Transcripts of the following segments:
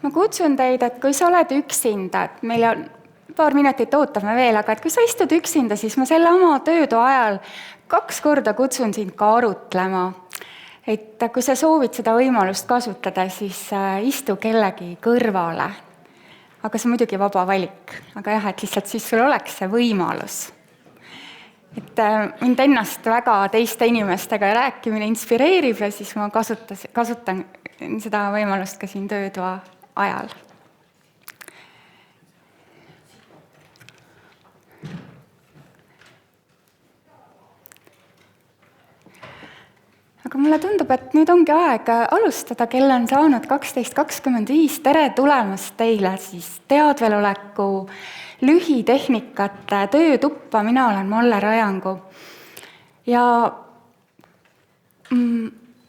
Ma kutsun teid, et kui sa oled üksinda, et meil on paar minutit ootame veel, aga et kui sa istud üksinda, siis ma selle oma töötoa ajal 2 korda kutsun sind ka arutlema. Et kui sa soovid seda võimalust kasutada, siis istu kellegi kõrvale. Aga see on muidugi vaba valik. Aga jah, et lihtsalt siis sul oleks see võimalus. Et mind ennast väga teiste inimestega rääkimine inspireerib ja siis ma kasutan seda võimalust ka siin töötoa ajal. Aga mulle tundub, et nüüd ongi aeg alustada, kell on saanud 12.25. Tere tulemast teile siis teadveloleku lühitehnikate töötuppa. Mina olen Malle Rajangu. Ja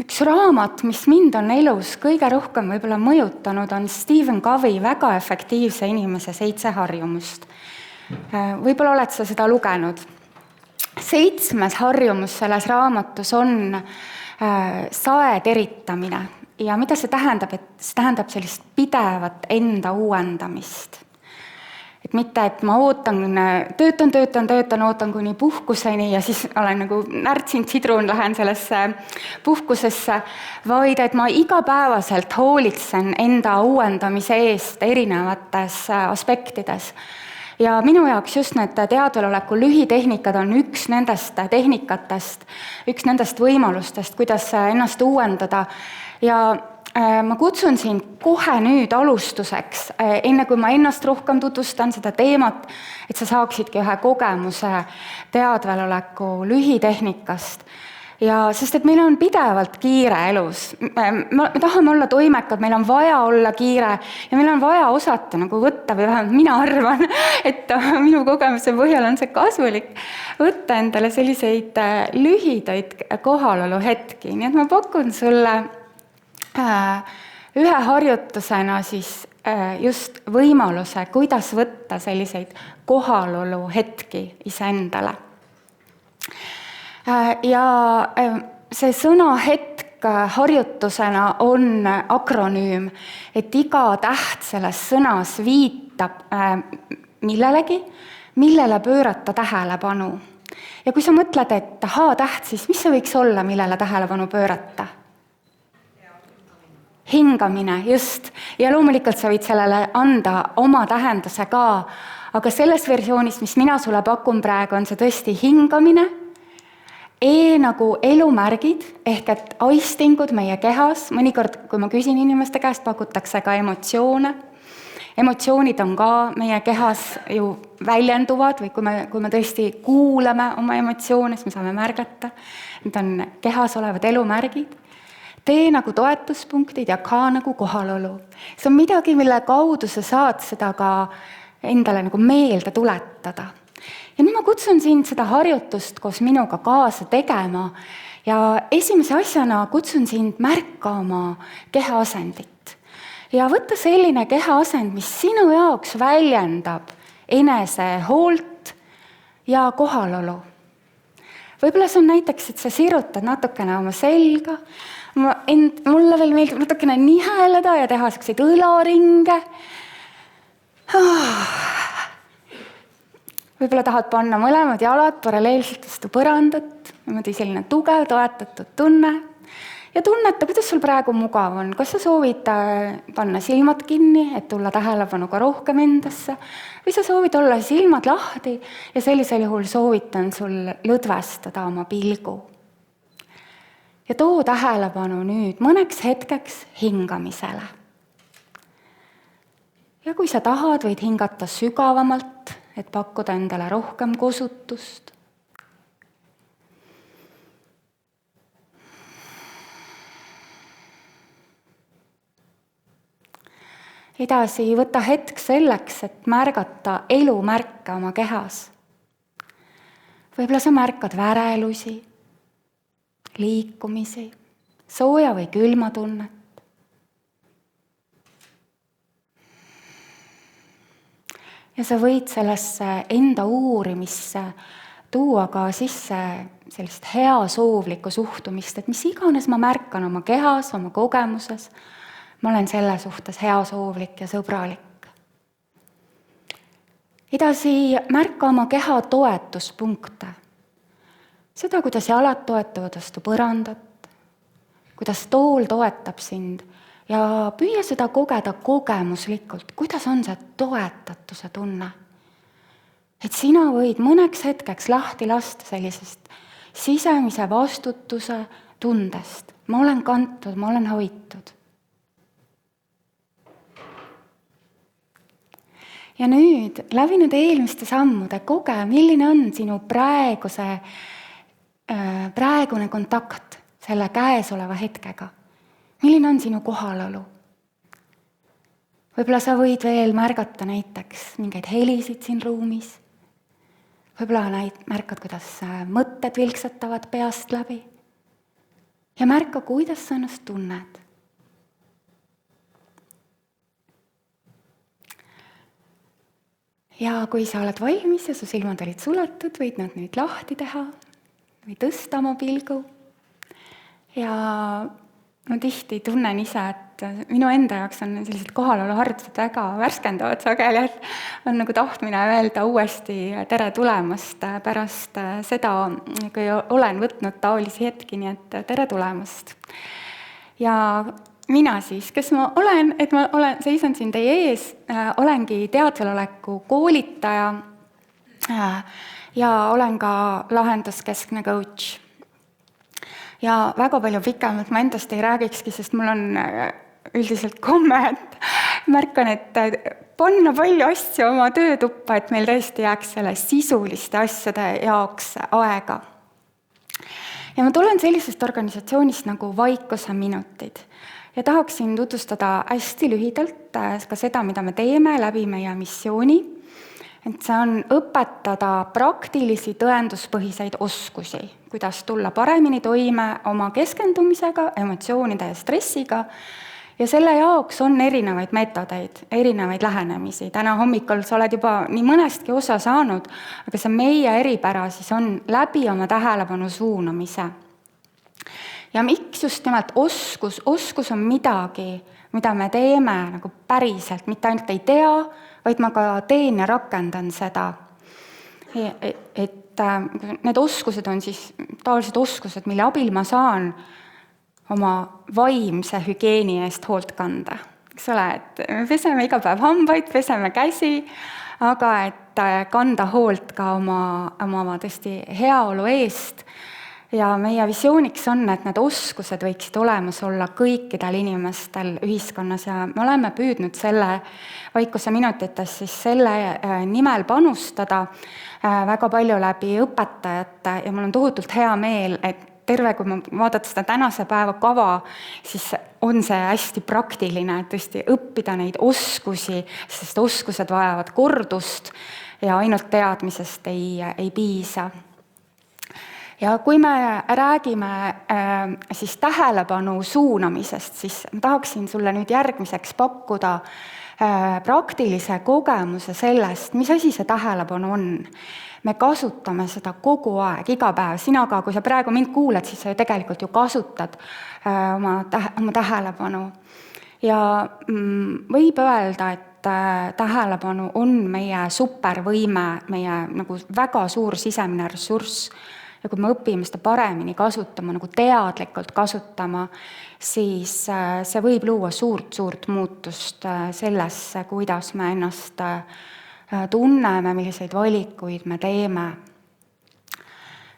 üks raamat, mis mind on elus kõige rohkem võib-olla mõjutanud, on Stephen Covey Väga efektiivse inimese 7 harjumust. Võib-olla oled sa seda lugenud. 7. harjumus selles raamatus on sae teritamine. Ja mida see tähendab? Et see tähendab sellist pidevat enda uuendamist. Et mitte, et ma töötan kuni puhkuseni ja siis olen nagu närtsinud sidrun, lähen sellesse puhkusesse, vaid et ma igapäevaselt hoolitsen enda uuendamise eest erinevates aspektides. Ja minu jaoks just need teadveloleku lühitehnikad on üks nendest tehnikatest, üks nendest võimalustest, kuidas ennast uuendada. Ja ma kutsun sind kohe nüüd alustuseks, enne kui ma ennast rohkem tutvustan seda teemat, et sa saaksidki ühe kogemuse teadveloleku lühitehnikast. Ja sest et meil on pidevalt kiire elus. Me tahame olla toimekad, meil on vaja olla kiire ja meil on vaja osata nagu võtta, või vähemalt mina arvan, et minu kogemuse põhjal on see kasulik, võtta endale selliseid lühidaid kohalolu hetki. Nii et ma pakun sulle ühe harjutusena siis just võimaluse, kuidas võtta selliseid kohalolu hetki iseendale. Ja see sõna hetk harjutusena on akronüüm, et iga täht selles sõnas viitab millelegi, millele pöörata tähelepanu. Ja kui sa mõtled, et H-täht, siis mis see võiks olla, millele tähelepanu pöörata? Hingamine, just. Ja loomulikult sa võid sellele anda oma tähenduse ka, aga selles versioonis, mis mina sulle pakun praegu, on see tõesti hingamine. Nagu elumärgid ehk et aistingud meie kehas. Mõnikord, kui ma küsin inimeste käest, pakutakse ka emotsioone. Emotsioonid on ka meie kehas ju väljenduvad või kui me tõesti kuulame oma emotsioone, siis me saame märgata. Need on kehas olevad elumärgid. T nagu toetuspunktid ja K nagu kohalolu. See on midagi, mille kaudu sa saad seda ka endale nagu meelde tuletada. Ja nüüd ma kutsun sind seda harjutust koos minuga kaasa tegema ja esimese asjana kutsun sind märkama kehaasendit. Ja võtta selline kehaasend, mis sinu jaoks väljendab enese hoolt ja kohalolu. Võib-olla see on näiteks, et sa sirutad natukene oma selga, mulle veel meeldib natukene niheleda ja teha selliseid õlaringe. Võib-olla tahad panna mõlemad jalad paralleelselt vastu põrandat, niimoodi selline tugev, toetatud tunne. Ja tunneta, kuidas sul praegu mugav on. Kas sa soovid panna silmad kinni, et tulla tähelepanu ka rohkem endasse? Või sa soovid olla silmad lahti ja sellisel juhul soovitan sul lõdvestada oma pilgu. Ja too tähelepanu nüüd mõneks hetkeks hingamisele. Ja kui sa tahad, võid hingata sügavamalt, et pakkuda endale rohkem kosutust. Edasi võta hetk selleks, et märgata elumärke oma kehas. Võib-olla sa märkad värelusi, liikumisi, sooja või külma tunnet. Ja sa võid sellesse enda uurimisse tuua ka sisse sellist hea soovlikku suhtumist, et mis iganes ma märkan oma kehas, oma kogemuses, ma olen selle suhtes heasoovlik ja sõbralik. Edasi märka oma keha toetuspunkte. Seda, kuidas jalad toetavad vastu põrandat, kuidas tool toetab sind ja püüa seda kogeda kogemuslikult, kuidas on see toetatuse tunne. Et sina võid mõneks hetkeks lahti lasta sellisest sisemise vastutuse tundest. Ma olen kantud, ma olen hoitud. Ja nüüd, läbi nende eelmiste sammude koge, milline on sinu praegune kontakt selle käesoleva hetkega. Milline on sinu kohalolu? Võib-olla sa võid veel märgata näiteks mingeid helisid siin ruumis. Võib-olla märkad, kuidas mõtted vilksatavad peast läbi. Ja märka, kuidas sa ennast tunned. Ja kui sa oled valmis ja su silmad olid suletud, võid nad nüüd lahti teha või tõsta oma pilgu. Ja ma tihti tunnen ise, et minu enda jaoks on sellised kohaloluharjutused väga värskendavad sageli, et on nagu tahtmine öelda uuesti tere tulemast pärast seda, kui olen võtnud taolisi hetki, nii et tere tulemast. Ja mina siis, kes ma olen, seisan siin teie ees, olengi teadveloleku koolitaja ja olen ka lahenduskeskne coach. Ja väga palju pikemalt ma endast ei räägikski, sest mul on üldiselt komme, et märkan, et panna palju asju oma töötuppa, et meil tõesti jääks selle sisuliste asjade jaoks aega. Ja ma tulen sellisest organisatsioonist nagu Vaikuse minutid ja tahaksin tutvustada hästi lühidalt ka seda, mida me teeme läbi meie missiooni. Et see on õpetada praktilisi tõenduspõhiseid oskusi, kuidas tulla paremini toime oma keskendumisega, emotsioonide ja stressiga. Ja selle jaoks on erinevaid metodeid, erinevaid lähenemisi. Täna hommikul sa oled juba nii mõnestki osa saanud, aga see meie eripära siis on läbi oma tähelepanu suunamise. Ja miks just nimelt oskus? Oskus on midagi, mida me teeme nagu päriselt, mitte ainult ei tea, vaid ma ka teen ja rakendan seda. Et need oskused on siis taolised oskused, mille abil ma saan oma vaimse hügieeni eest hoolt kanda. Eks ole, et me peseme iga päev hambaid, peseme käsi, aga et kanda hoolt ka oma tõesti heaolu eest. Ja meie visiooniks on, et need oskused võiksid olemas olla kõikidel inimestel ühiskonnas ja me oleme püüdnud selle Vaikuse minutites siis selle nimel panustada väga palju läbi õpetajate ja mul on tohutult hea meel, et kui ma vaadata seda tänase päeva kava, siis on see hästi praktiline, et tõesti õppida neid oskusi, sest oskused vajavad kordust ja ainult teadmisest ei piisa. Ja kui me räägime siis tähelepanu suunamisest, siis ma tahaksin sulle nüüd järgmiseks pakkuda praktilise kogemuse sellest, mis asi see tähelepanu on. Me kasutame seda kogu aeg, iga päev. Sina ka, kui sa praegu mind kuulad, siis sa ju tegelikult ju kasutad oma tähelepanu. Ja võib öelda, et tähelepanu on meie supervõime, meie nagu väga suur sisemine ressurss. Ja kui me õpime seda paremini kasutama, nagu teadlikult kasutama, siis see võib luua suurt muutust sellesse, kuidas me ennast tunneme, milliseid valikuid me teeme.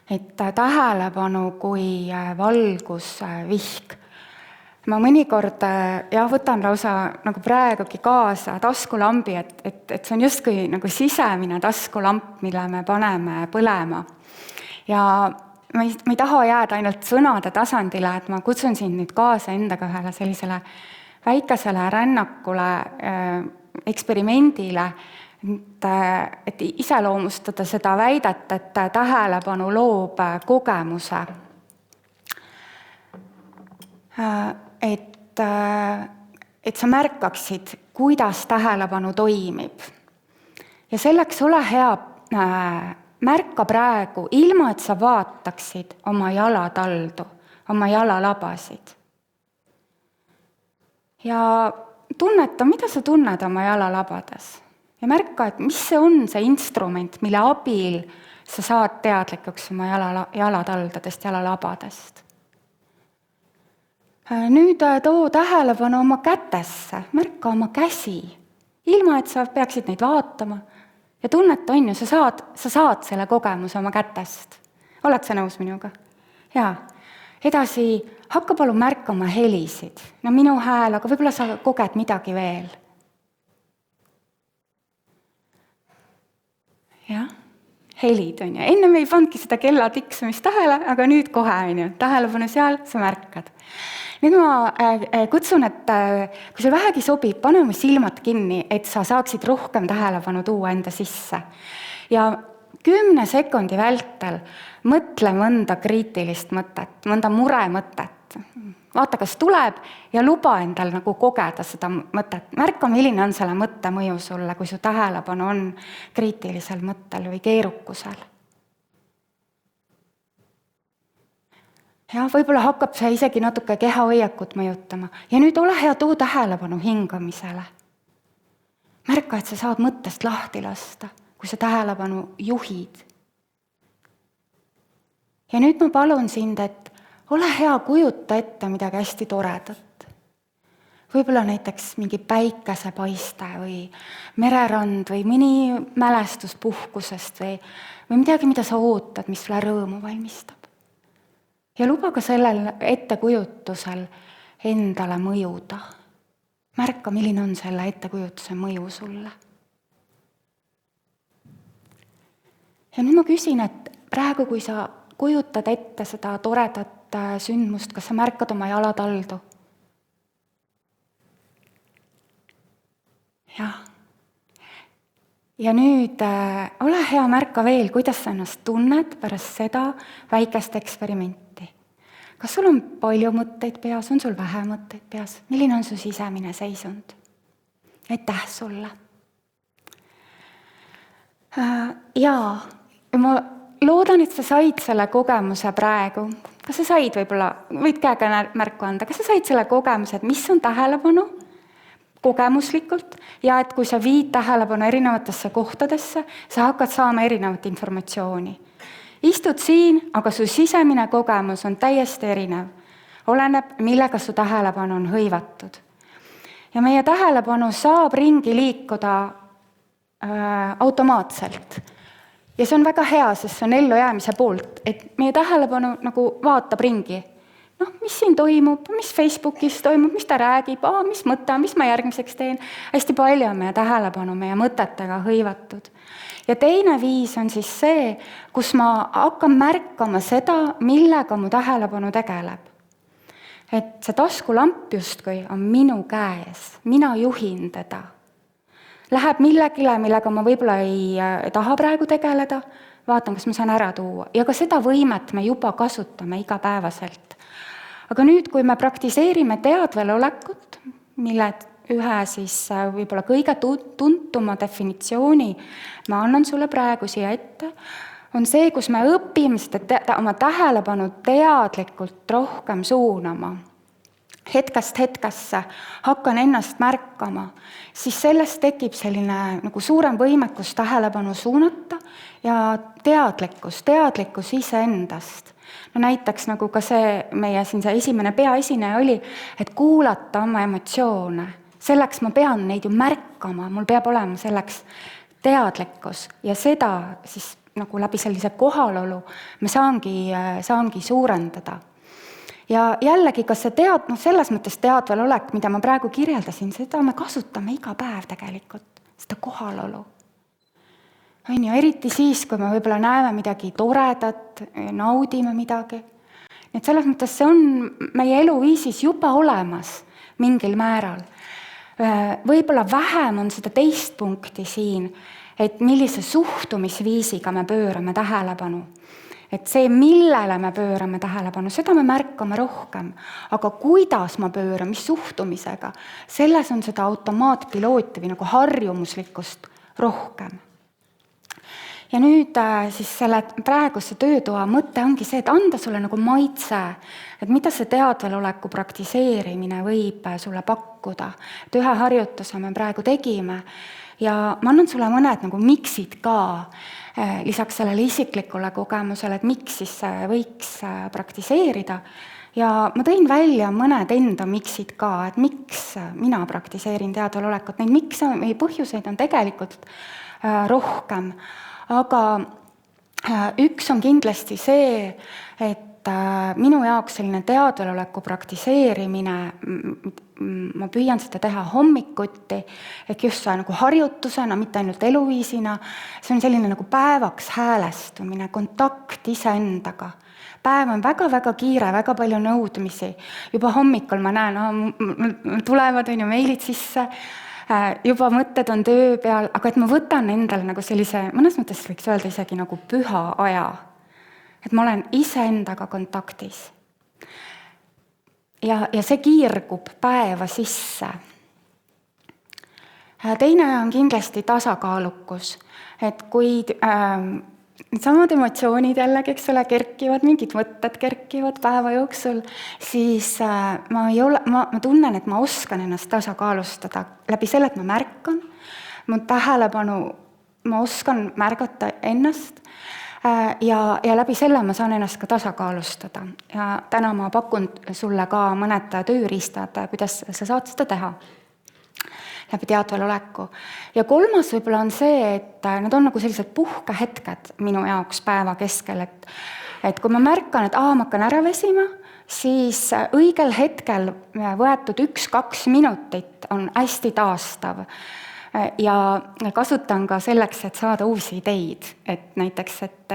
Et tähelepanu kui valgusvihk. Ma mõnikord võtan lausa nagu praegugi kaasa taskulambi, et see on justkui nagu sisemine taskulamp, mille me paneme põlema. Ja ma ei taha jääda ainult sõnade tasandile, et ma kutsun sind nüüd kaasa endaga ühele sellisele väikesele rännakule, eksperimendile, et iseloomustada seda väidet, et tähelepanu loob kogemuse. Et sa märkaksid, kuidas tähelepanu toimib. Ja selleks ole hea märka praegu, ilma et sa vaataksid oma jalataldu, oma jalalabasid. Ja tunneta, mida sa tunned oma jalalabades. Ja märka, et mis see on see instrument, mille abil sa saad teadlikuks oma jalataldadest, jalalabadest. Nüüd too tähelepanu oma kätesse, märka oma käsi, ilma et sa peaksid neid vaatama. Ja tunneta, on ju, sa saad selle kogemuse oma kätest. Oled sa nõus minuga? Jaa. Edasi, hakka palun märkama helisid. No minu hääl, aga võib-olla sa koged midagi veel. Jah, helid on ju. Enne me ei pandki seda kella tiksumist tähele, aga nüüd kohe on ju. Tähelepanu seal, sa märkad. Nüüd ma kutsun, et kui sul vähegi sobib, pane oma silmad kinni, et sa saaksid rohkem tähelepanu tuua enda sisse. Ja 10 sekundi vältel mõtle mõnda kriitilist mõtet, mõnda muremõtet. Vaata, kas tuleb ja luba endal nagu kogeda seda mõtet. Märka, milline on selle mõtte mõju sulle, kui su tähelepanu on kriitilisel mõttel või keerukusel. Ja võib-olla hakkab see isegi natuke kehahoiakut mõjutama. Ja nüüd ole hea, too tähelepanu hingamisele. Märka, et sa saad mõttest lahti lasta, kui sa tähelepanu juhid. Ja nüüd ma palun sind, et ole hea, kujuta ette midagi hästi toredat. Võib-olla näiteks mingi päikesepaiste või mererand või mõni mälestus puhkusest või midagi, mida sa ootad, mis sulle rõõmu valmistab. Ja luba ka sellel ettekujutusel endale mõjuda. Märka, milline on selle ettekujutuse mõju sulle. Ja nüüd ma küsin, et praegu, kui sa kujutad ette seda toredat sündmust, kas sa märkad oma jalataldu? Jah. Ja nüüd ole hea, märka veel, kuidas sa ennast tunned pärast seda väikest eksperimenti. Kas sul on palju mõtteid peas, on sul vähe mõtteid peas? Milline on su sisemine seisund? Aitäh sulle! Jaa, ma loodan, et sa said selle kogemuse praegu. Kas sa said võib-olla, võid käega märku anda, kas sa said selle kogemuse, et mis on tähelepanu kogemuslikult ja et kui sa viid tähelepanu erinevatesse kohtadesse, sa hakkad saama erinevat informatsiooni. Istud siin, aga su sisemine kogemus on täiesti erinev. Oleneb, millega su tähelepanu on hõivatud. Ja meie tähelepanu saab ringi liikuda automaatselt. Ja see on väga hea, sest see on ellujäämise poolt, et meie tähelepanu nagu vaatab ringi. No, mis siin toimub, mis Facebookis toimub, mis ta räägib, mis mõte, mis ma järgmiseks teen. Hästi palju on meie tähelepanu meie mõtetega hõivatud. Ja teine viis on siis see, kus ma hakkan märkama seda, millega mu tähelepanu tegeleb. Et see taskulamp justkui on minu käes, mina juhin teda. Läheb millegile, millega ma võib-olla ei taha praegu tegeleda, vaatan, kas ma saan ära tuua. Ja ka seda võimet me juba kasutame igapäevaselt. Aga nüüd, kui me praktiseerime teadvelolekut, mille ühe siis võib-olla kõige tuntuma definitsiooni ma annan sulle praegu siia ette, on see, kus me õpime seda oma tähelepanu teadlikult rohkem suunama. Hetkest hetkesse hakkan ennast märkama, siis sellest tekib selline nagu suurem võimekus tähelepanu suunata ja teadlikkus iseendast. No näiteks nagu ka see meie siin see esimene peaesineja oli, et kuulata oma emotsioone. Selleks ma pean neid ju märkama, mul peab olema selleks teadlikkus ja seda siis nagu läbi sellise kohalolu me saangi suurendada. Ja jällegi, kas see selles mõttes teadvelolek, mida ma praegu kirjeldasin, seda me kasutame iga päev tegelikult, seda kohalolu. On ju, eriti siis, kui me võib-olla näeme midagi toredat, naudime midagi. Nii et selles mõttes see on meie eluviisis juba olemas mingil määral. Võib-olla vähem on seda teist punkti siin, et millise suhtumisviisiga me pöörame tähelepanu. Et see, millele me pöörame tähelepanu, seda me märkame rohkem. Aga kuidas ma pööran, mis suhtumisega, selles on seda automaatpilooti või nagu harjumuslikkust rohkem. Ja nüüd siis selle praeguse töötoa mõte ongi see, et anda sulle nagu maitse, et mida see teadveloleku praktiseerimine võib sulle pakkuda. Et ühe harjutuse me praegu tegime ja ma annan sulle mõned nagu miksid ka, lisaks sellele isiklikule kogemusele, et miks siis võiks praktiseerida. Ja ma tõin välja mõned enda miksid ka, et miks mina praktiseerin teadvelolekut. Neid miks või põhjuseid on tegelikult rohkem. Aga üks on kindlasti see, et minu jaoks selline teadveloleku praktiseerimine, ma püüan seda teha hommikuti, ehk just nagu harjutusena, mitte ainult eluviisina. See on selline nagu päevaks häälestumine, kontakt iseendaga. Päev on väga-väga kiire, väga palju nõudmisi. Juba hommikul ma näen, tulevad meilid sisse, juba mõtted on töö peal, aga et ma võtan endale nagu sellise, mõnes mõttes võiks öelda isegi nagu püha aja. Et ma olen iseendaga kontaktis. Ja see kiirgub päeva sisse. Teine on kindlasti tasakaalukus. Et kui samad emotsioonid jällegi, eks ole, kerkivad, mingid mõtted kerkivad päeva jooksul, siis ma tunnen, et ma oskan ennast tasakaalustada läbi selle, et ma märkan, mu tähelepanu, ma oskan märgata ennast ja läbi selle ma saan ennast ka tasakaalustada. Ja täna ma pakun sulle ka mõned tööriistad, kuidas sa saad seda teha läbi teadveloleku. Ja kolmas võib-olla on see, et need on nagu sellised puhkehetked minu jaoks päeva keskel, et kui ma märkan, et ma hakkan ära vesima, siis õigel hetkel võetud 1-2 minutit on hästi taastav. Ja kasutan ka selleks, et saada uusi ideid. Et näiteks, et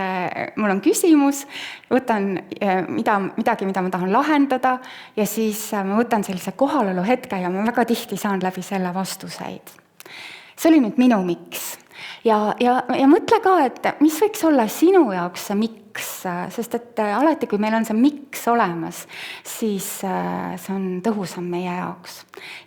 mul on küsimus, võtan midagi, mida ma tahan lahendada ja siis ma võtan sellise kohalolu hetke ja ma väga tihti saan läbi selle vastuseid. See oli nüüd minu miks. Ja mõtle ka, et mis võiks olla sinu jaoks see miks, sest et alati, kui meil on see miks olemas, siis see on tõhusam meie jaoks.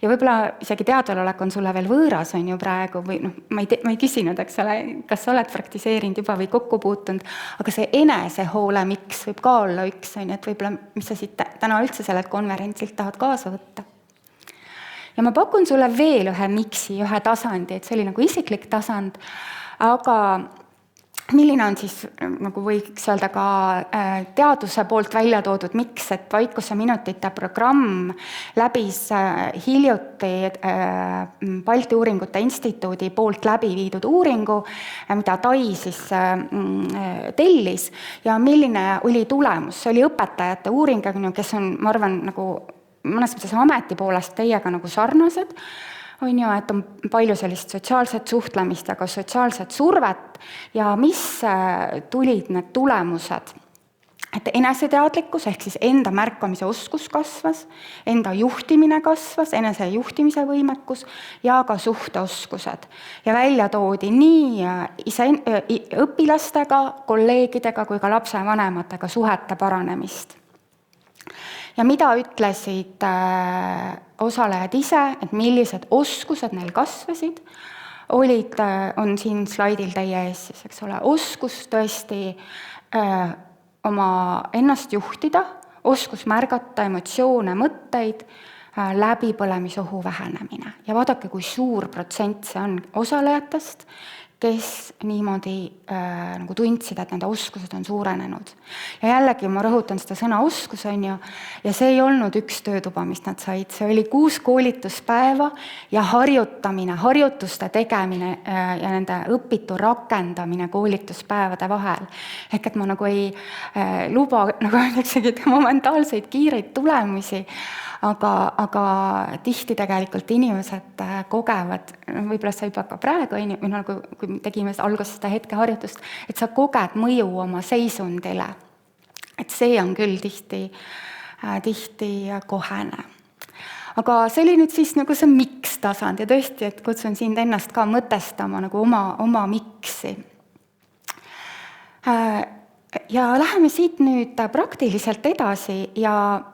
Ja võib-olla isegi teadvelolek on sulle veel võõras on ju praegu, või ma ei küsinud, eks ole, kas sa oled praktiseerinud juba või kokku puutunud, aga see enesehoole miks võib ka olla üks, et võib-olla, mis sa siit täna üldse sellelt konverentsilt tahad kaasa võtta. Ja ma pakun sulle veel ühe miksi, ühe tasandi, et see oli nagu isiklik tasand, aga milline on siis, nagu võiks öelda ka teaduse poolt välja toodud miks, et Vaikuse minutite programm läbis hiljuti Balti Uuringute Instituudi poolt läbi viidud uuringu, mida Tai siis tellis ja milline oli tulemus. See oli õpetajate uuring, kes on, ma arvan, nagu mõnes mõttes ameti poolest teiega nagu sarnased, on ju, et on palju sellist sotsiaalset suhtlemist ja ka sotsiaalset survet ja mis tulid need tulemused, et eneseteadlikkus ehk siis enda märkamise oskus kasvas, enda juhtimine kasvas, enese juhtimise võimekus ja ka suhteoskused ja välja toodi nii õpilastega, kolleegidega kui ka lapsevanematega suhete paranemist. Ja mida ütlesid osalejad ise, et millised oskused neil kasvasid, on siin slaidil teie ees, eks ole, oskus tõesti oma ennast juhtida, oskus märgata emotsioone, mõtteid, läbipõlemisohu vähenemine. Ja vaadake, kui suur protsent see on osalejatest, kes niimoodi nagu tundsid, et nende oskused on suurenenud. Ja jällegi ma rõhutan seda sõna oskus, on ju, ja see ei olnud üks töötuba, mis nad said, see oli 6 koolituspäeva ja harjutamine, harjutuste tegemine ja nende õpitu rakendamine koolituspäevade vahel. Ehk et ma nagu ei luba nagu üleksegi momentaalseid kiireid tulemusi, aga tihti tegelikult inimesed kogevad, võib-olla sa juba ka praegu, nagu kui tegime alguses seda hetkeharjutust, et sa koged mõju oma seisundile. Et see on küll tihti kohene. Aga see oli nüüd siis nagu see miks tasand ja tõesti, et kutsun sind ennast ka mõtestama nagu oma miksi. Ja läheme siit nüüd praktiliselt edasi ja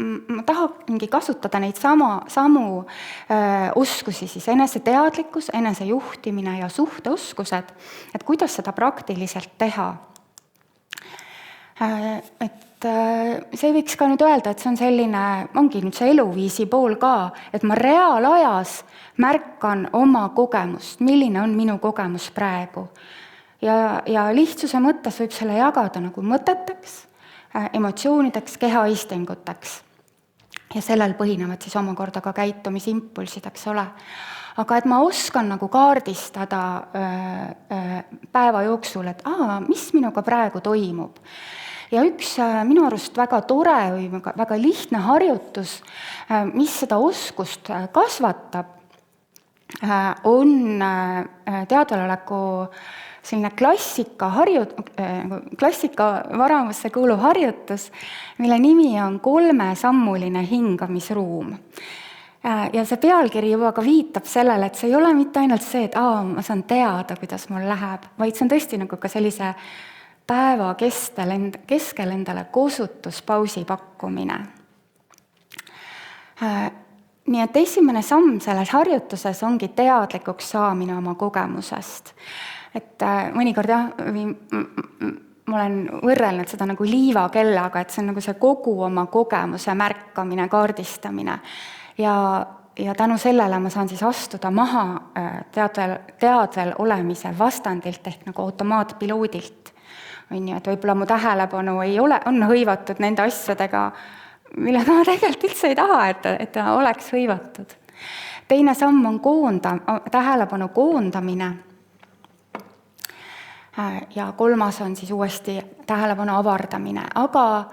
ma tahangi kasutada neid samu oskusi, siis eneseteadlikkus, enesejuhtimine ja suhteoskused, et kuidas seda praktiliselt teha. Et see võiks ka nüüd öelda, et see on selline, ongi nüüd see eluviisi pool ka, et ma reaalajas märkan oma kogemust, milline on minu kogemus praegu. Ja lihtsuse mõttes võib selle jagada nagu mõteteks, emotsioonideks, kehaistinguteks. Ja sellel põhinevad siis omakorda ka käitumisimpulsid, eks ole. Aga et ma oskan nagu kaardistada päeva jooksul, et mis minuga praegu toimub. Ja üks minu arust väga tore või väga lihtne harjutus, mis seda oskust kasvatab, on teadvaloleku selline klassika varamusse kuuluv harjutus, mille nimi on 3-sammuline hingamisruum. Ja see pealkiri juba ka viitab sellele, et see ei ole mitte ainult see, et ma saan teada, kuidas mul läheb, vaid see on tõesti nagu ka sellise päeva keskel endale kosutuspausi pakkumine. Nii et esimene samm selles harjutuses ongi teadlikuks saamine oma kogemusest. Et mõnikord ma olen võrrelnud seda nagu liivakellaga, et see on nagu see kogu oma kogemuse märkamine, kaardistamine. Ja tänu sellele ma saan siis astuda maha teadvel olemise vastandilt ehk nagu automaatpiloodilt. Et võib-olla mu tähelepanu on hõivatud nende asjadega, millega ma tegelikult üldse ei taha, et ta oleks hõivatud. Teine samm on tähelepanu koondamine. Ja kolmas on siis uuesti tähelepanu avardamine. Aga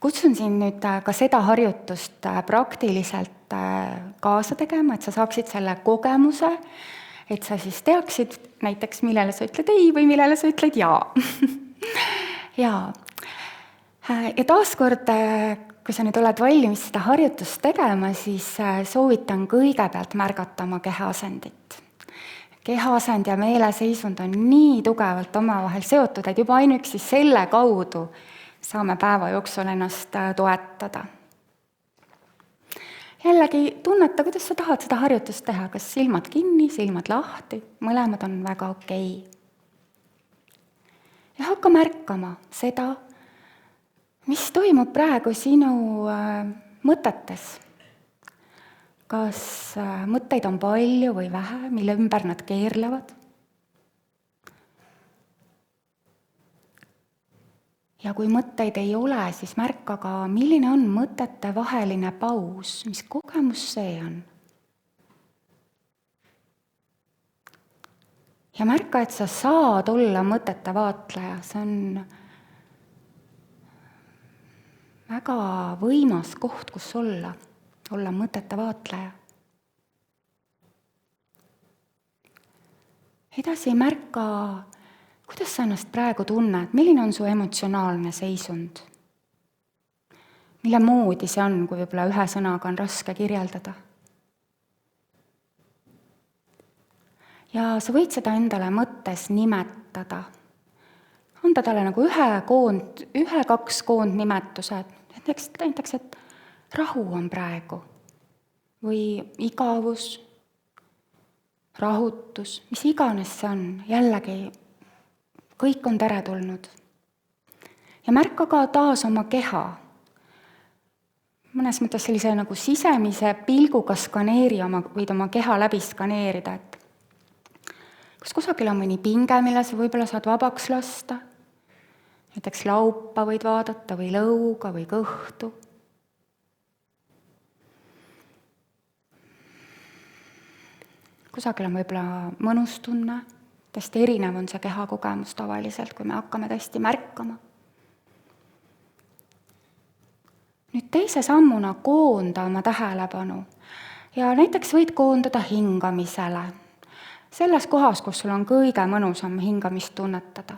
kutsun siin nüüd ka seda harjutust praktiliselt kaasa tegema, et sa saaksid selle kogemuse, et sa siis teaksid näiteks, millele sa ütled ei või millele sa ütled jaa. Ja taaskord, kui sa nüüd oled valmis seda harjutust tegema, siis soovitan kõigepealt märgata oma kehaasendit. Kehaasend ja meeleseisund on nii tugevalt omavahel seotud, et juba ainuüksi selle kaudu saame päeva jooksul ennast toetada. Jällegi tunneta, kuidas sa tahad seda harjutust teha, kas silmad kinni, silmad lahti, mõlemad on väga okei. Ja hakka märkama seda, mis toimub praegu sinu mõtetes. Kas mõtteid on palju või vähe, mille ümber nad keerlevad? Ja kui mõtteid ei ole, siis märka ka, milline on mõtete vaheline paus, mis kogemus see on. Ja märka, et sa saad olla mõtete vaatleja, see on väga võimas koht, kus olla mõtete vaatleja. Edasi märka, kuidas sa ennast praegu tunned, milline on su emotsionaalne seisund? Mille moodi see on, kui võib-olla ühe sõnaga on raske kirjeldada? Ja sa võid seda endale mõttes nimetada. Anda talle nagu 1-2 koondnimetused. Näiteks, et rahu on praegu. Või igavus, rahutus, mis iganes see on. Jällegi, kõik on teretulnud. Ja märka ka taas oma keha. Mõnes mõttes sellise nagu sisemise pilguga võid oma keha läbi skaneerida, et kas kusagil on mõni pinge, mille sa võib-olla saad vabaks lasta? Näiteks laupa võid vaadata või lõuga või kõhtu. Kusagil on võib-olla mõnus tunne. Tõesti erinev on see kehakogemus tavaliselt, kui me hakkame tõesti märkama. Nüüd teise sammuna koonda oma tähelepanu. Ja näiteks võid koondada hingamisele. Selles kohas, kus sul on kõige mõnusam hingamist tunnetada.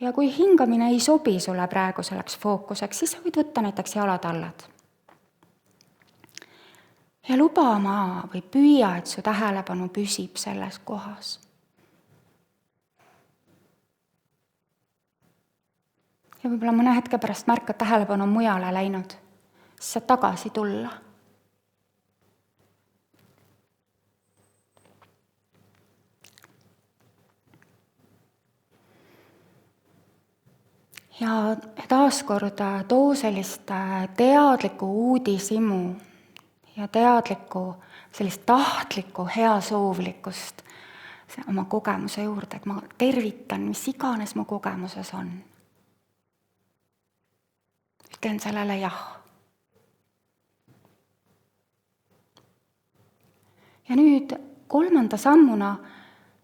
Ja kui hingamine ei sobi sulle praegu selleks fookuseks, siis võid võtta näiteks jalatallad. Ja luba või püüa, et su tähelepanu püsib selles kohas. Ja võib-olla mõne hetke pärast märkad, tähelepanu on mujale läinud. siis saad tagasi tulla. Ja taaskord too sellist teadlikku uudishimu ja teadlikku sellist tahtlikku heasoovlikkust oma kogemuse juurde, et ma tervitan, mis iganes mu kogemuses on. Ütlen sellele jah. Ja nüüd 3. sammuna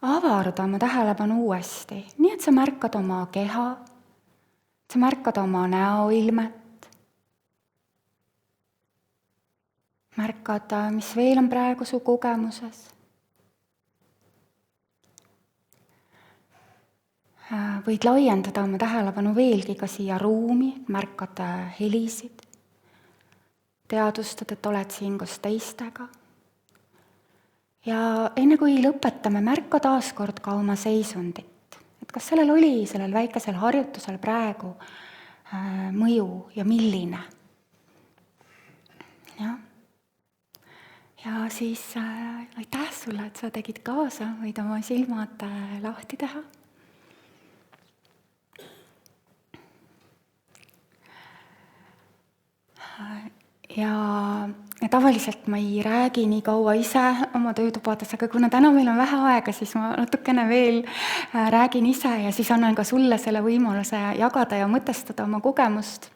avarda oma tähelepanu uuesti, nii et sa märkad oma keha, sa märkad oma näoilmet, märkad, mis veel on praegu su kogemuses. Võid laiendada oma tähelepanu veelgi ka siia ruumi, märkad helisid, teadvustad, et oled siin koos teistega. Ja enne kui lõpetame, märka taaskord ka oma seisundit. Et kas sellel väikesel harjutusel praegu mõju ja milline. Ja siis aitäh sulle, et sa tegid kaasa, võid oma silmad lahti teha. Ja tavaliselt ma ei räägi nii kaua ise oma töötubades, aga kuna täna meil on vähe aega, siis ma natukene veel räägin ise ja siis annan ka sulle selle võimaluse jagada ja mõtestada oma kogemust.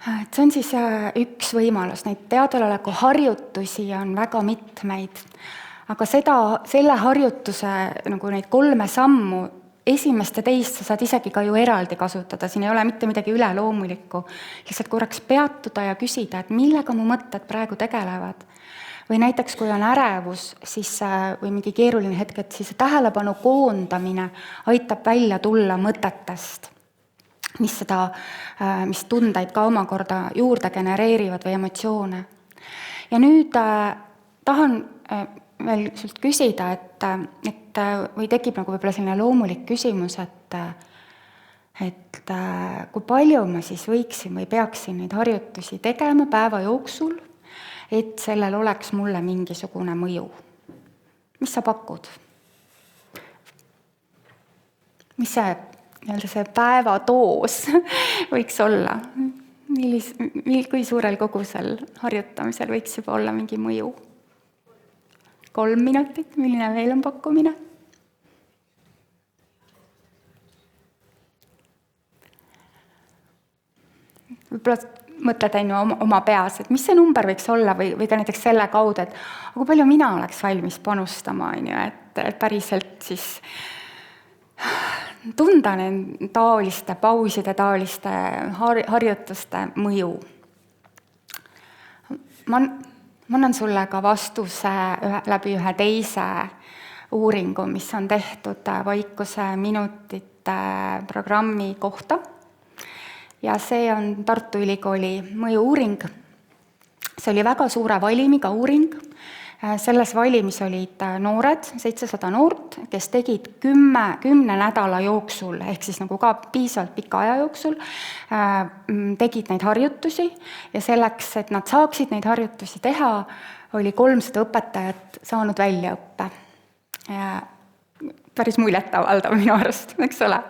See on siis üks võimalus, neid teadeloleku harjutusi on väga mitmeid, aga selle harjutuse nagu neid 3 sammu, esimest ja teist sa saad isegi ka ju eraldi kasutada, siin ei ole mitte midagi üleloomulikku. Lihtsalt korraks peatuda ja küsida, et millega mu mõtted praegu tegelevad. Või näiteks, kui on ärevus või mingi keeruline hetk, et siis tähelepanu koondamine aitab välja tulla mõtetest, mis tundeid ka omakorda juurde genereerivad või emotsioone. Ja nüüd tahan veel sult küsida, või tekib nagu võib-olla selline loomulik küsimus, et kui palju ma siis võiksin või peaksin neid harjutusi tegema päeva jooksul, et sellel oleks mulle mingisugune mõju. Mis sa pakud? Mis see päevadoos võiks olla? Kui suurel kogusel harjutamisel võiks juba olla mingi mõju? 3 minutit, milline veel on pakkumine? Võib-olla mõtled oma peas, et mis see number võiks olla või ka näiteks selle kaudu, et kui palju mina oleks valmis panustama, et päriselt siis tunda taoliste pauside, taoliste harjutuste mõju. Ma annan sulle ka vastuse läbi ühe teise uuringu, mis on tehtud vaikuse minutite programmi kohta. Ja see on Tartu Ülikooli mõju-uuring. See oli väga suure valimiga uuring. Selles valimis olid noored, 700 noort, kes tegid 10 nädala jooksul, ehk siis nagu ka piisavalt pika aja jooksul, tegid neid harjutusi ja selleks, et nad saaksid neid harjutusi teha, oli 300 õpetajat saanud väljaõppe. Päris muljetavaldav minu arust, eks ole.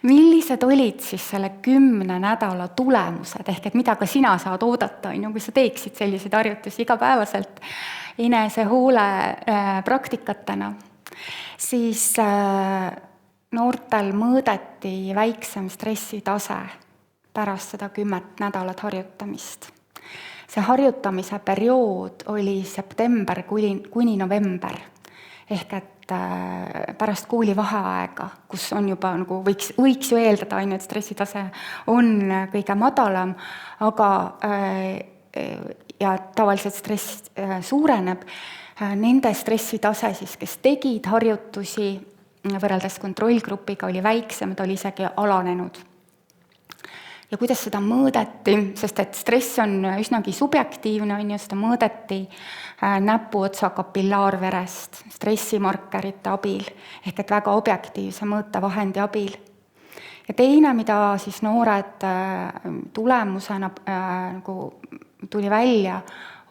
Millised olid siis selle 10 nädala tulemused, ehk et mida ka sina saad oodata, kui sa teeksid selliseid harjutusi igapäevaselt enesehoole praktikatena, siis noortel mõõdeti väiksem stressitase pärast seda 10 nädalat harjutamist. See harjutamise periood oli september kuni november, ehk et pärast koolivaheaega, kus on juba, nagu võiks ju eeldada, et stressitase on kõige madalam, aga ja tavaliselt stress suureneb, nende stressitase siis, kes tegid harjutusi võrreldes kontrollgrupiga, oli väiksem, ta oli isegi alanenud. Ja kuidas seda mõõdeti, sest et stress on üsnagi subjektiivne, seda mõõdeti näpuotsa kapillaarverest, stressimarkerite abil, ehk et väga objektiivse mõõtevahendi abil. Ja teine, mida siis noored tulemusena nagu tuli välja,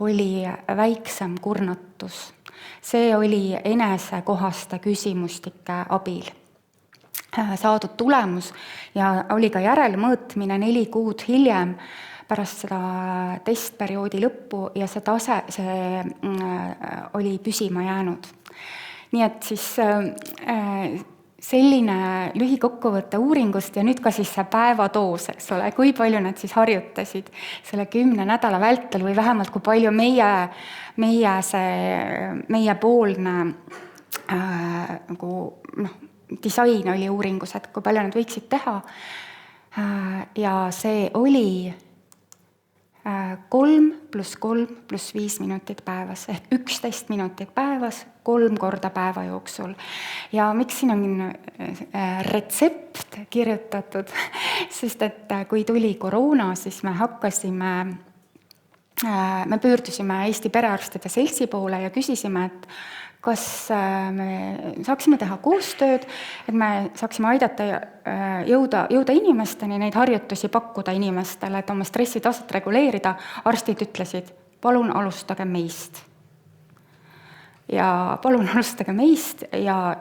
oli väiksem kurnatus. See oli enesekohaste küsimustike abil saadud tulemus ja oli ka järelmõõtmine 4 kuud hiljem pärast seda testperioodi lõppu ja see oli püsima jäänud. Nii et siis selline lühikokkuvõtte uuringust ja nüüd ka siis see päevadoos, eks ole, kui palju nad siis harjutasid selle 10 nädala vältel või vähemalt kui palju meiepoolne nagu disain oli uuringus, et kui palju nad võiksid teha. Ja see oli 3 + 3 + 5 minutit päevas ehk 11 minutit päevas 3 korda päeva jooksul. Ja miks siin on retsept kirjutatud, sest et kui tuli koroona, siis me pöördusime Eesti Perearstide Seltsi poole ja küsisime, et kas me saaksime teha koostööd, et me saaksime aidata jõuda inimesteni, neid harjutusi pakkuda inimestele, et oma stressitaset reguleerida. Arstid ütlesid, palun alustage meist. Ja palun alustage meist ja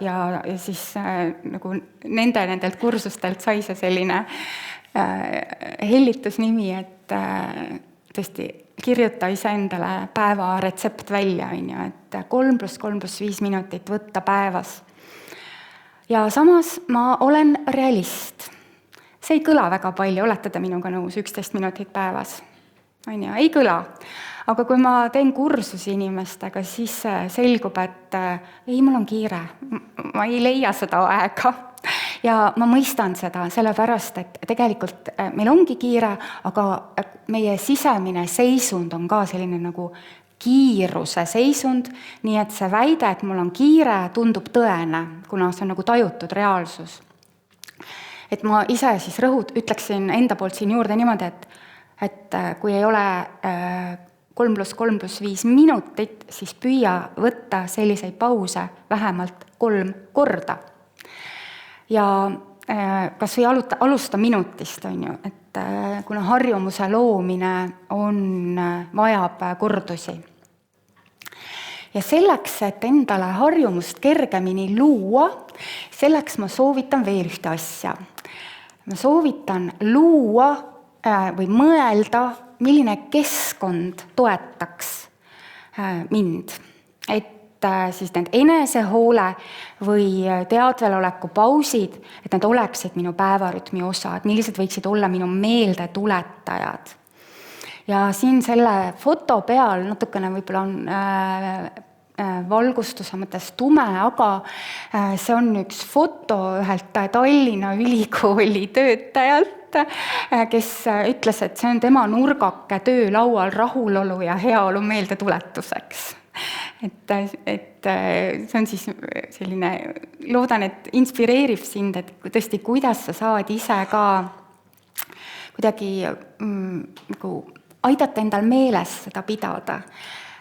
siis nagu nendelt kursustelt sai see selline hellitusnimi, et tõesti kirjuta iseendale päeva retsept välja, et 3 + 3 + 5 minutit võtta päevas. Ja samas ma olen realist. See ei kõla väga palju, olete te minuga nõus, 11 minutit päevas. Ei kõla. Aga kui ma teen kursusi inimestega, siis selgub, et ei, mul on kiire. Ma ei leia seda aega. Ja ma mõistan seda sellepärast, et tegelikult meil ongi kiire, aga meie sisemine seisund on ka selline nagu kiiruse seisund, nii et see väide, et mul on kiire, tundub tõene, kuna see on nagu tajutud reaalsus. Et ma ise siis ütleksin enda poolt siin juurde niimoodi, et kui ei ole 3 + 3 + 5 minutit, siis püüa võtta selliseid pause vähemalt 3 korda. Ja kas või alusta minutist, et kuna harjumuse loomine vajab kordusi. Ja selleks, et endale harjumust kergemini luua, selleks ma soovitan veel ühte asja. Ma soovitan luua või mõelda, milline keskkond toetaks mind. Et siis need enesehoole või teadveloleku pausid, et need oleksid minu päevarütmi osa, et millised võiksid olla minu meeldetuletajad. Ja siin selle foto peal natukene võib-olla on valgustuse mõttes tume, aga see on üks foto ühelt Tallinna Ülikooli töötajalt, kes ütles, et see on tema nurgake töölaual rahulolu ja heaolu meeldetuletuseks. Et see on siis selline, loodan, et inspireerib sind, et tõesti, kuidas sa saad ise ka kuidagi aidata endal meeles seda pidada.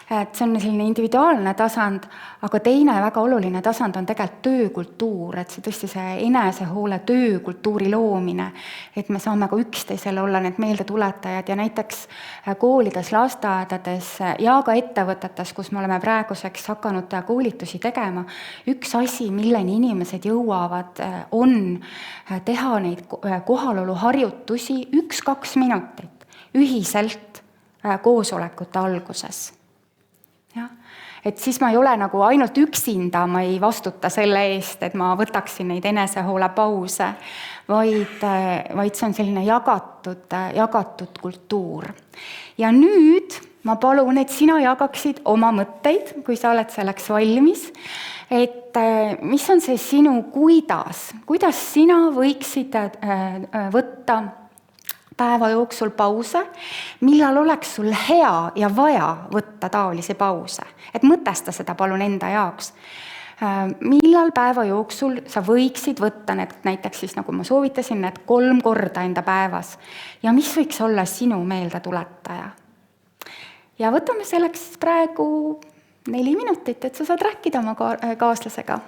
Et see on selline individuaalne tasand, aga teine väga oluline tasand on tegelikult töökultuur, et see tõesti see enesehoole töökultuuri loomine, et me saame ka üksteisele olla need meeldetuletajad ja näiteks koolides, lasteaedades ja ka ettevõtetes, kus me oleme praeguseks hakanud koolitusi tegema, üks asi, milleni inimesed jõuavad, on teha neid kohaloluharjutusi 1-2 minutit ühiselt koosolekute alguses. Ja, et siis ma ei ole nagu ainult üksinda, ma ei vastuta selle eest, et ma võtaksin neid enesehoole pause, vaid see on selline jagatud kultuur. Ja nüüd ma palun, et sina jagaksid oma mõtteid, kui sa oled selleks valmis, et mis on see sinu kuidas sina võiksid võtta päeva jooksul pause, millal oleks sul hea ja vaja võtta taolisi pause. Et mõtesta seda palun enda jaoks. Millal päeva jooksul sa võiksid võtta näiteks siis, nagu ma soovitasin, 3 korda enda päevas. Ja mis võiks olla sinu meeldetuletaja? Ja võtame selleks praegu 4 minutit, et sa saad rääkida oma kaaslasega.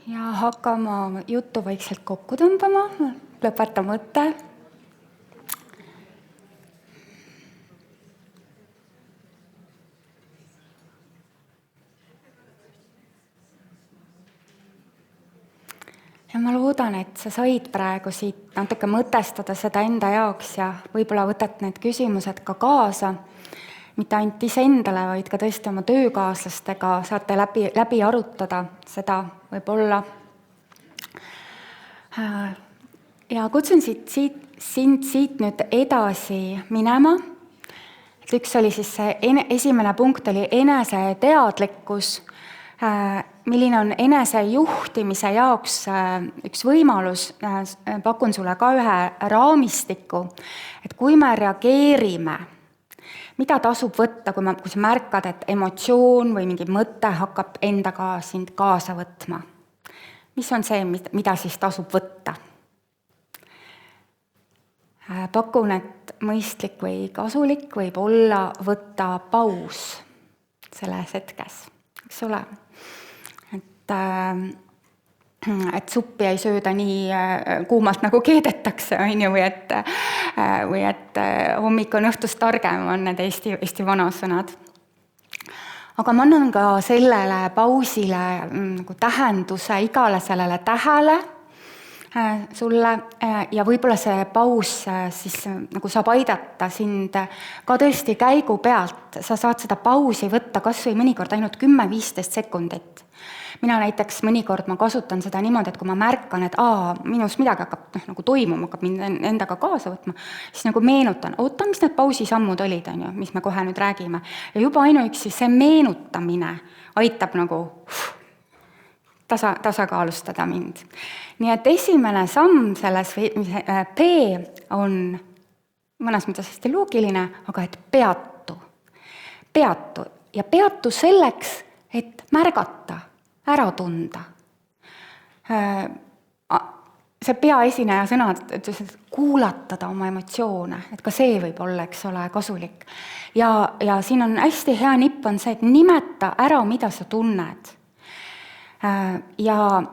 ja hakkama juttu vaikselt kokku tõmbama, lõpeta mõte. Ja ma loodan, et sa said praegu siit natuke mõtestada seda enda jaoks ja võib-olla võtad need küsimused ka kaasa, mitte ainult iseendale, vaid ka tõesti oma töökaaslastega saate läbi arutada seda võib-olla. Ja kutsun sind siit nüüd edasi minema. Et üks oli siis esimene punkt oli eneseteadlikkus, milline on enesejuhtimise jaoks üks võimalus, pakun sulle ka ühe raamistiku, et kui me reageerime, mida tasub võtta, kui sa märkad, et emotsioon või mingi mõte hakkab endaga sind kaasa võtma. Mis on see, mida siis tasub võtta? Pakun, et mõistlik või kasulik võib olla võtta paus selles hetkes, eks ole. Et suppi ei sööda nii kuumalt nagu keedetakse, või et hommik on õhtust targem, on need Eesti vanasõnad. Aga ma annan ka sellele pausile nagu tähenduse, igale sellele tähele sulle ja võib-olla see paus siis nagu saab aidata sind ka tõesti käigu pealt. Sa saad seda pausi võtta kas või mõnikord ainult 10-15 sekundit. Mina näiteks mõnikord ma kasutan seda niimoodi, et kui ma märkan, et minus midagi hakkab nagu toimuma, hakkab mind endaga kaasa võtma, siis nagu meenutan, mis need pausisammud olid, mis me kohe nüüd räägime. Ja juba ainuüksi see meenutamine aitab nagu tasakaalustada mind. Nii et esimene samm selles P on mõnes mõttes hästi loogiline, aga et peatu. Ja peatu selleks, et märgata, ära tunda. See peaesineja sõnad, et kuulatada oma emotsioone, et ka see võib olla, eks ole, kasulik. Ja siin on hästi hea nipp on see, et nimeta ära, mida sa tunned. Ja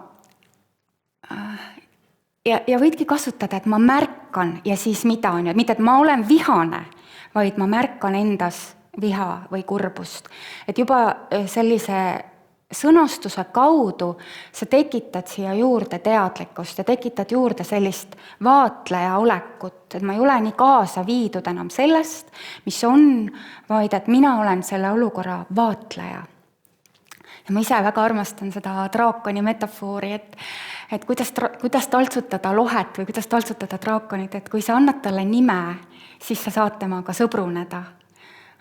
võidki kasutada, et ma märkan ja siis mida on, mitte et ma olen vihane, vaid ma märkan endas viha või kurbust. Et juba sellise sõnastuse kaudu sa tekitad siia juurde teadlikkust ja tekitad juurde sellist vaatleja olekut, et ma ei ole nii kaasa viidud enam sellest, mis on, vaid et mina olen selle olukorra vaatleja. Ja ma ise väga armastan seda draakoni metafoori, et kuidas taltsutada lohet või kuidas taltsutada draakonit, et kui sa annad talle nime, siis sa saad temaga sõbruneda.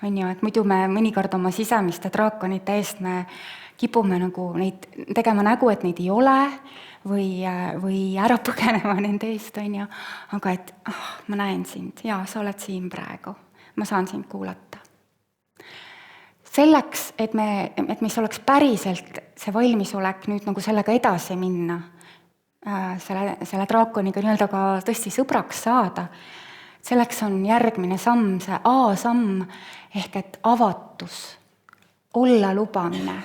Et muidu me mõnikord oma sisemiste draakonite eest me kipume nagu neid tegema nägu, et neid ei ole või ära põgenema nende eest, aga et ma näen sind, sa oled siin praegu, ma saan sind kuulata. Selleks, et mis oleks päriselt see valmisolek nüüd nagu sellega edasi minna, selle draakoniga nii-öelda ka tõesti sõbraks saada, selleks on järgmine samm, see A-samm, ehk et avatus, olla lubamine.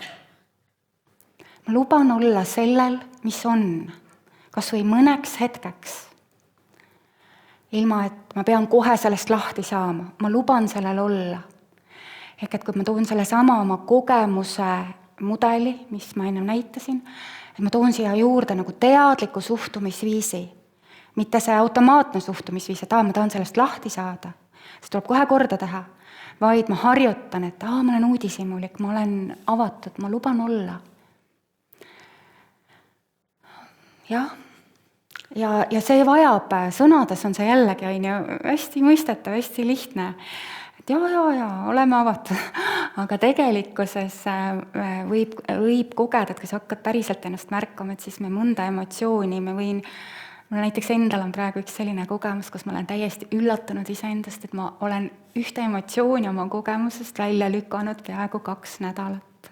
Ma luban olla sellel, mis on, kas või mõneks hetkeks, ilma et ma pean kohe sellest lahti saama, ma luban sellel olla. Ehk et kui ma toon selle sama oma kogemuse mudeli, mis ma enne näitasin, et ma toon siia juurde nagu teadliku suhtumisviisi, mitte see automaatne suhtumisviis, et ma tahan sellest lahti saada, see tuleb kohe korda teha, vaid ma harjutan, et ma olen uudishimulik, ma olen avatud, ma luban olla. Ja see vajab, sõnades on see jällegi hästi mõistetav, hästi lihtne, et oleme avatud, aga tegelikkuses võib kogeda, et kui sa hakkad päriselt ennast märkama, et siis me mõnda emotsiooni, mul näiteks endal on praegu üks selline kogemus, kus ma olen täiesti üllatunud iseendast, et ma olen ühte emotsiooni oma kogemusest välja lükanud peaaegu 2 nädalat.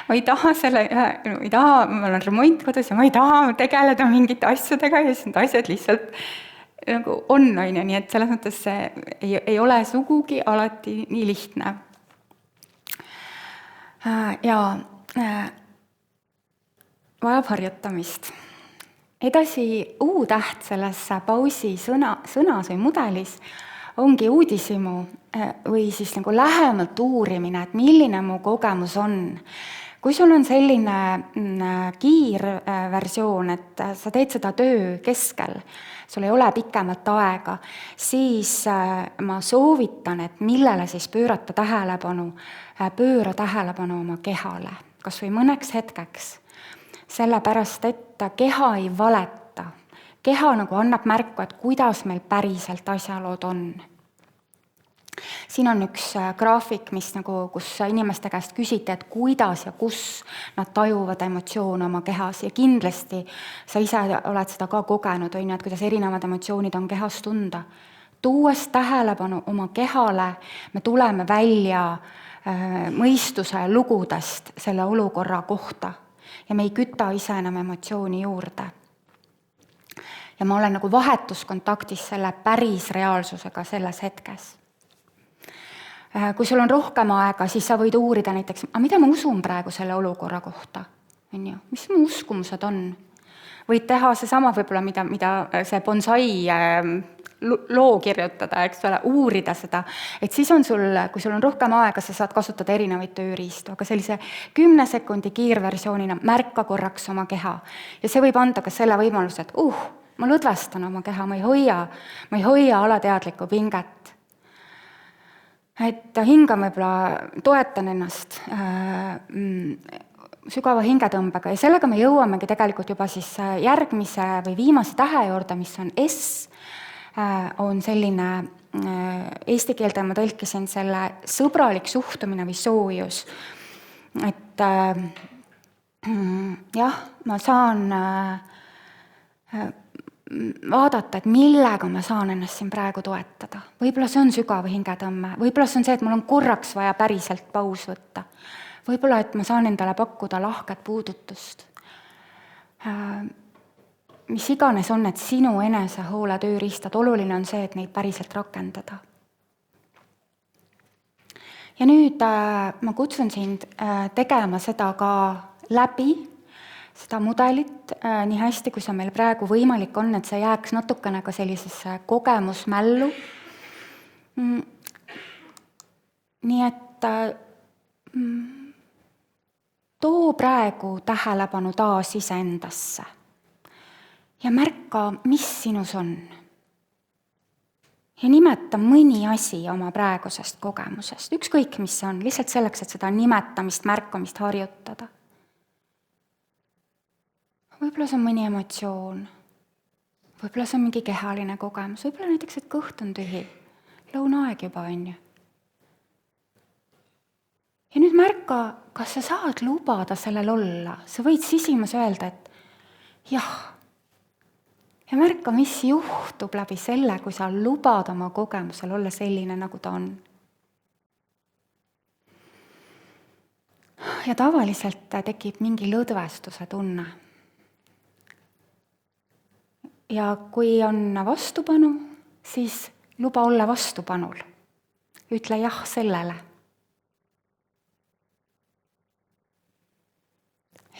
Ma ei taha ma olen remont kodus ja ma ei taha tegeleda mingite asjadega ja siis need asjad lihtsalt nagu on, nii et selles mõttes see ei ole sugugi alati nii lihtne. Ja vajab harjutamist. Edasi U-täht selles pausi sõnas või mudelis ongi uudishimu või siis nagu lähemalt uurimine, et milline mu kogemus on. Kui sul on selline kiirversioon, et sa teed seda töö keskel, sul ei ole pikemat aega, siis ma soovitan, et millele siis pööra tähelepanu oma kehale, kas või mõneks hetkeks. Sellepärast, et keha ei valeta. Keha nagu annab märku, et kuidas meil päriselt asjalood on. Siin on üks graafik, kus inimeste käest küsiti, et kuidas ja kus nad tajuvad emotsioone oma kehas. Ja kindlasti sa ise oled seda ka kogenud, et kuidas erinevad emotsioonid on kehas tunda. Tuues tähelepanu oma kehale, me tuleme välja mõistuse lugudest selle olukorra kohta. Ja me ei küta ise enam emotsiooni juurde. Ja ma olen nagu vahetuskontaktis selle päris reaalsusega selles hetkes. Kui sul on rohkem aega, siis sa võid uurida näiteks, mida ma usun praegu selle olukorra kohta? Mis mu uskumused on? Võid teha seesama võib-olla, mida see bonsai loo kirjutada, uurida seda. Et siis on kui sul on rohkem aega, sa saad kasutada erinevaid tööriistu, aga sellise 10 sekundi kiirversioonina märka korraks oma keha. Ja see võib anda ka selle võimaluse, et ma lõdvestan oma keha, ma ei hoia alateadlikku pinget. Et hingan võib-olla, toetan ennast sügava hingetõmbega ja sellega me jõuamegi tegelikult juba siis järgmise või viimase tähe juurde, mis on S, on selline, eesti keelde ma tõlkisin selle sõbralik suhtumine või soojus. Et jah, ma saan vaadata, et millega ma saan ennast siin praegu toetada. Võib-olla see on sügav hingetõmme, võib-olla see on see, et mul on korraks vaja päriselt paus võtta. Võib-olla, et ma saan endale pakkuda lahket puudutust. Mis iganes on, et sinu enesehoole tööriistad, oluline on see, et neid päriselt rakendada. Ja nüüd ma kutsun sind tegema seda ka läbi, seda mudelit nii hästi, kui see meil praegu võimalik on, et see jääks natukene ka sellisesse kogemusmällu. Nii et too praegu tähelepanu taas iseendasse ja märka, mis sinus on. Ja nimeta mõni asi oma praegusest kogemusest, ükskõik mis see on, lihtsalt selleks, et seda nimetamist, märkamist harjutada. Võib-olla see on mõni emotsioon, võib-olla see on mingi kehaline kogemus, võib-olla näiteks, et kõht on tühi, lõunaaeg juba on ju. Ja nüüd märka, kas sa saad lubada sellel olla, sa võid sisimas öelda, et jah. Ja märka, mis juhtub läbi selle, kui sa lubad oma kogemusel olla selline, nagu ta on. Ja tavaliselt tekib mingi lõdvestuse tunne. Ja kui on vastupanu, siis luba olla vastupanul. Ütle jah sellele.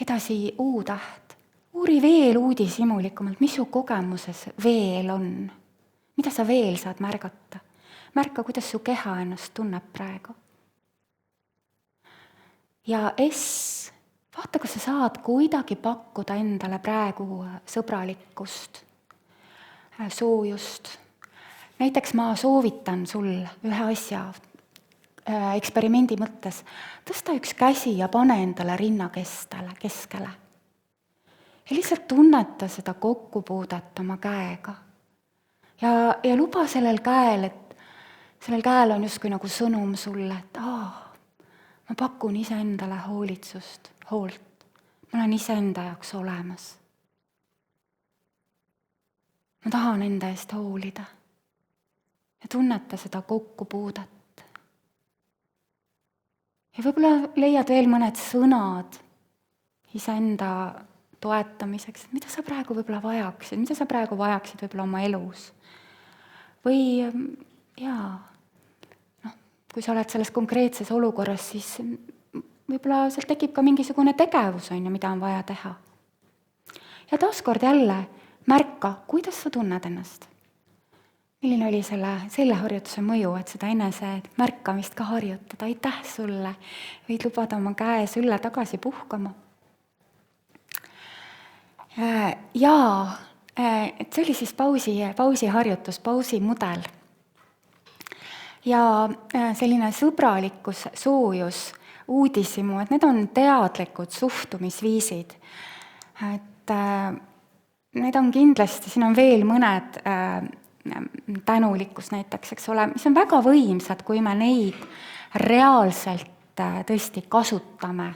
Edasi U-täht. Uuri veel uudishimulikumalt, mis su kogemuses veel on. Mida sa veel saad märgata? Märka, kuidas su keha ennast tunneb praegu. Ja S, vaata, kas sa saad kuidagi pakkuda endale praegu sõbralikkust, soojust. Näiteks ma soovitan sul ühe asja eksperimendi mõttes tõsta üks käsi ja pane endale rinna keskele. Ja lihtsalt tunneta seda kokkupuudet oma käega. Ja luba sellel käel, et sellel käel on justkui nagu sõnum sulle, et ma pakun iseendale hoolitsust, hoolt. Ma olen iseenda jaoks olemas. Ma tahan enda eest hoolida ja tunneta seda kokkupuudet. Ja võib-olla leiad veel mõned sõnad iseenda toetamiseks, mida sa praegu võib-olla vajaksid, mida sa praegu vajaksid võib-olla oma elus. Või kui sa oled selles konkreetses olukorras, siis võib-olla sealt tekib ka mingisugune tegevus, mida on vaja teha. Ja taaskord jälle märka, kuidas sa tunned ennast. Milline oli selle harjutuse mõju, et seda enese märkamist ka harjutada? Aitäh sulle! Võid lubada oma käe sülle tagasi puhkama. Et see oli siis pausi harjutus, pausi mudel. Ja selline sõbralikkus, soojus, uudishimu, et need on teadlikud suhtumisviisid. Et need on kindlasti, siin on veel mõned tänulikkus näiteks, eks ole, mis on väga võimsad, kui me neid reaalselt tõesti kasutame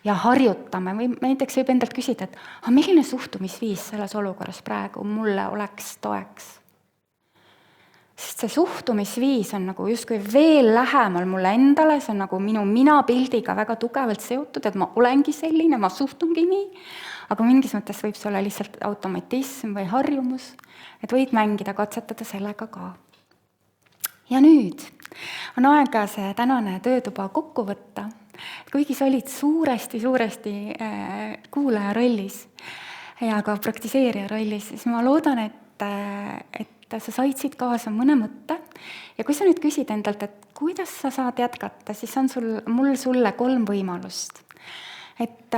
ja harjutame. Või näiteks võib endalt küsida, et milline suhtumisviis selles olukorras praegu mulle oleks toeks. Sest see suhtumisviis on nagu justkui veel lähemal mulle endale, see on nagu minu mina-pildiga väga tugevalt seotud, et ma olengi selline, ma suhtungi nii, aga mingis mõttes võib see olla lihtsalt automatism või harjumus, et võid mängida, katsetada sellega ka. Ja nüüd on aeg see tänane töötuba kokku võtta. Kuigi sa olid suuresti kuulaja rollis ja ka praktiseerija rollis, siis ma loodan, et sa said siit kaasa mõne mõtte. Ja kui sa nüüd küsid endalt, et kuidas sa saad jätkata, siis on mul sulle 3 võimalust. Et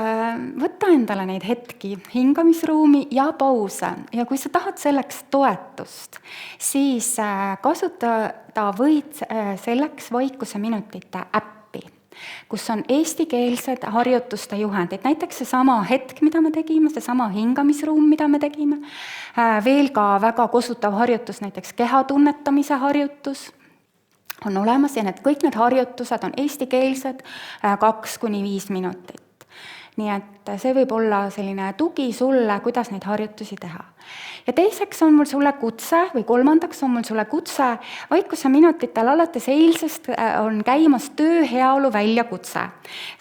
võtta endale neid hetki, hingamisruumi ja pause. Ja kui sa tahad selleks toetust, siis kasutada võid selleks vaikuse minutite äppi, kus on eestikeelsed harjutuste juhendid. Näiteks see sama hetk, mida me tegime, see sama hingamisruum, mida me tegime. Veel ka väga kosutav harjutus, näiteks keha tunnetamise harjutus on olemas ja kõik need harjutused on eestikeelsed 2-5 minutit. Nii et see võib olla selline tugi sulle, kuidas neid harjutusi teha. Ja teiseks on mul sulle kutse või kolmandaks on mul sulle kutse vaikuse minutitel alates eilsest on käimas tööheaolu väljakutse.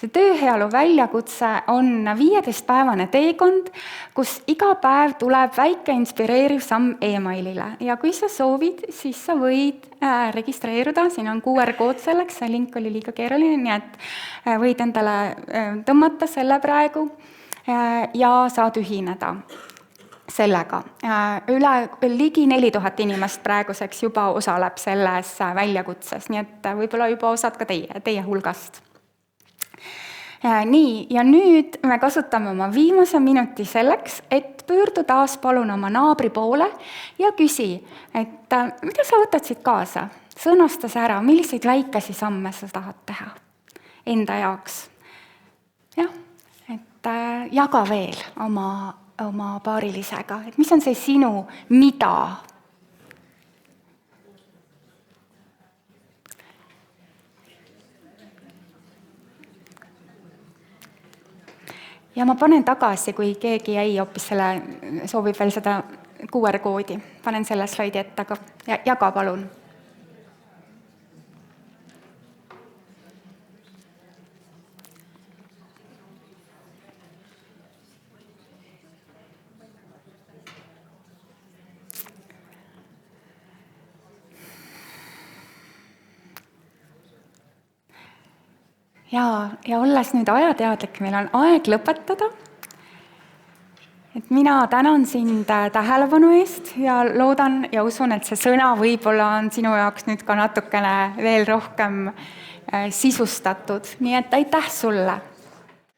See tööheaolu väljakutse on 15-päevane teekond, kus iga päev tuleb väike inspireeriv samm e-mailile. Ja kui sa soovid, siis sa võid registreeruda, siin on QR-kood selleks, see link oli liiga keeruline, nii et võid endale tõmmata selle praegu ja saad ühineda sellega. Ligi 4000 inimest praeguseks juba osaleb selles väljakutses, nii et võib-olla juba osad ka teie hulgast. Nii, ja nüüd me kasutame oma viimase minuti selleks, et pöördu taas palun oma naabri poole ja küsi, et mida sa võtad siit kaasa? Sõnasta see ära, milliseid väikesi samme sa tahad teha enda jaoks. Jah, et jaga veel oma paarilisega, et mis on see sinu mida? Ja ma panen tagasi, kui keegi jäi hoopis soovib veel seda QR-koodi. Panen selle slaidi ette, aga jaga palun. Ja olles nüüd ajateadlik, meil on aeg lõpetada. Et mina tänan sind tähelepanu eest ja loodan ja usun, et see sõna võib-olla on sinu jaoks nüüd ka natukene veel rohkem sisustatud. Nii et aitäh sulle!